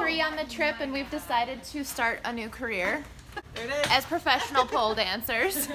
3 on the trip, and we've decided to start a new career as professional pole dancers.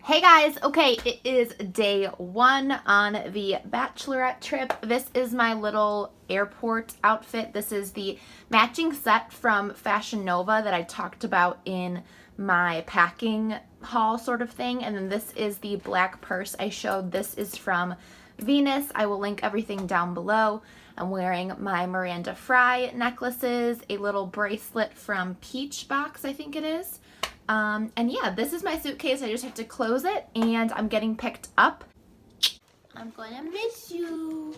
Hey guys, okay, it is day 1 on the Bachelorette trip. This is my little airport outfit. This is the matching set from Fashion Nova that I talked about in my packing haul sort of thing. And then this is the black purse I showed. This is from Venus. I will link everything down below. I'm wearing my Miranda FRYE necklaces, a little bracelet from Peach Box, I think it is. And yeah, this is my suitcase. I just have to close it, and I'm getting picked up. I'm gonna miss you.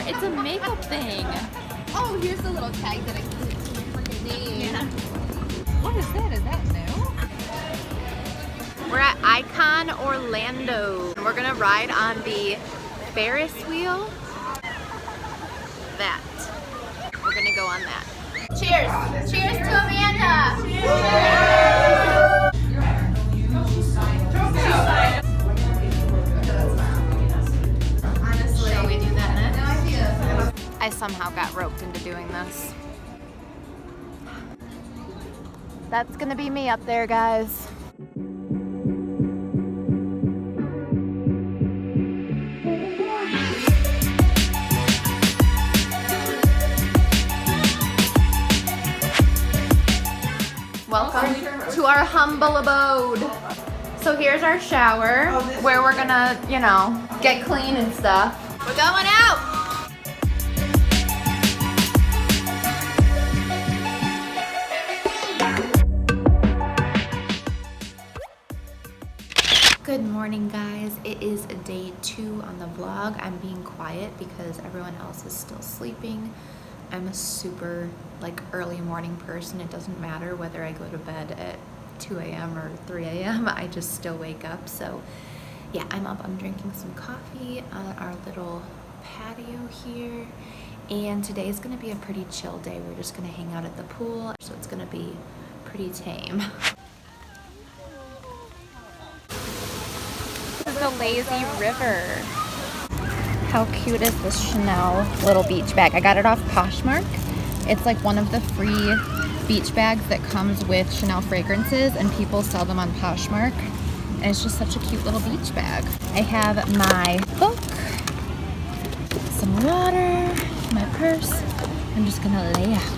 It's a makeup thing. Oh, here's the little tag that I can put to my freaking name. Yeah. What is that? Is that new? We're at Icon Orlando. We're gonna ride on the Ferris wheel. That. We're gonna go on that. Cheers! Cheers to Amanda! Cheers! I somehow got roped into doing this. That's gonna be me up there, guys. Welcome to our humble abode. So here's our shower where we're gonna, you know, get clean and stuff. We're going out! Good morning, guys. It is day 2 on the vlog. I'm being quiet because everyone else is still sleeping. I'm a super early morning person. It doesn't matter whether I go to bed at 2 a.m. or 3 a.m. I just still wake up. So yeah, I'm up. I'm drinking some coffee on our little patio here. And today is gonna be a pretty chill day. We're just gonna hang out at the pool. So it's gonna be pretty tame. The lazy river. How cute is this Chanel little beach bag? I got it off Poshmark. It's like one of the free beach bags that comes with Chanel fragrances, and people sell them on Poshmark. And it's just such a cute little beach bag. I have my book, some water, my purse. I'm just gonna lay out.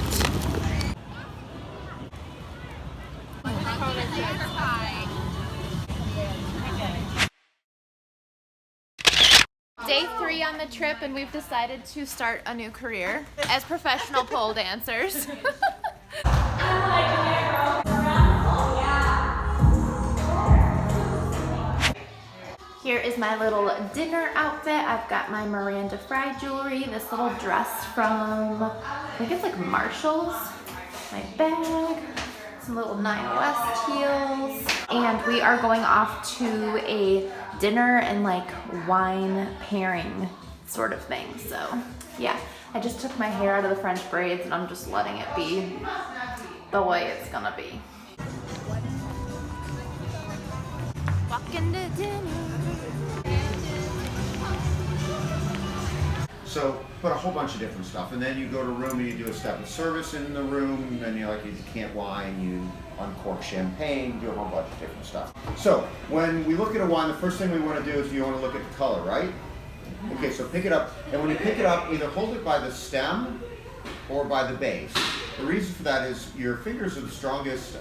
Day 3 on the trip, and we've decided to start a new career as professional pole dancers. Here is my little dinner outfit. I've got my Miranda FRYE jewelry, this little dress from, I think it's like Marshall's, my bag, some little 9 West heels, and we are going off to a dinner and wine pairing sort of thing. So yeah, I just took my hair out of the French braids and I'm just letting it be the way it's gonna be. Walking to dinner. So put a whole bunch of different stuff, and then you go to a room and you do a step of service in the room, and then you can't wine, you uncork champagne, do a whole bunch of different stuff. So when we look at a wine, the first thing we want to do is you want to look at the color, right? Okay, so pick it up, and when you pick it up, either hold it by the stem or by the base. The reason for that is your fingers are the strongest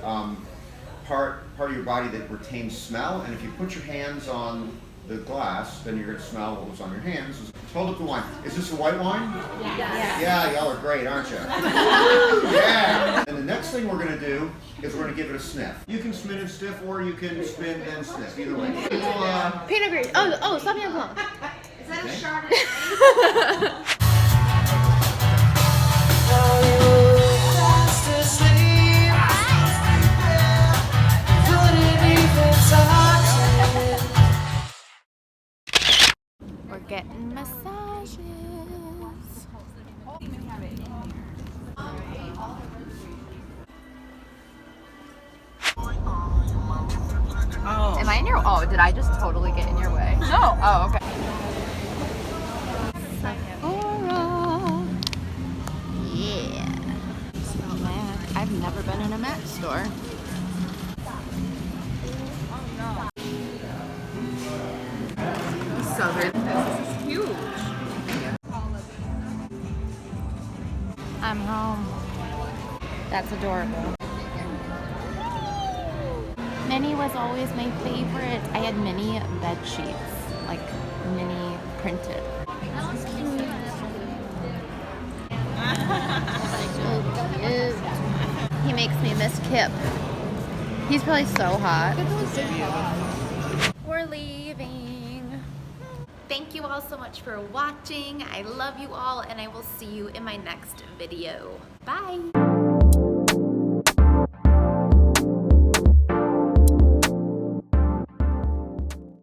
part of your body that retains smell, and if you put your hands on the glass, then you're going to smell what was on your hands. Hold up the wine. Is this a white wine? Yeah. Yeah, y'all are great, aren't you? Yeah. And the thing we're going to do is we're going to give it a sniff. You can spin and sniff, or you can spin then sniff. Either way. We'll, Pinot Gris. Oh, Sauvignon Blanc. Is that Okay. a Chardonnay? We're getting massages. Oh. Am I in your? Oh, did I just totally get in your way? No. Oh, okay. Sephora. Yeah. MAC. I've never been in a MAC store. So good. This is huge. I'm home. That's adorable. Minnie was always my favorite. I had mini bed sheets, like mini printed. He makes me miss Kip. He's probably so hot. We're leaving. Thank you all so much for watching. I love you all, and I will see you in my next video. Bye.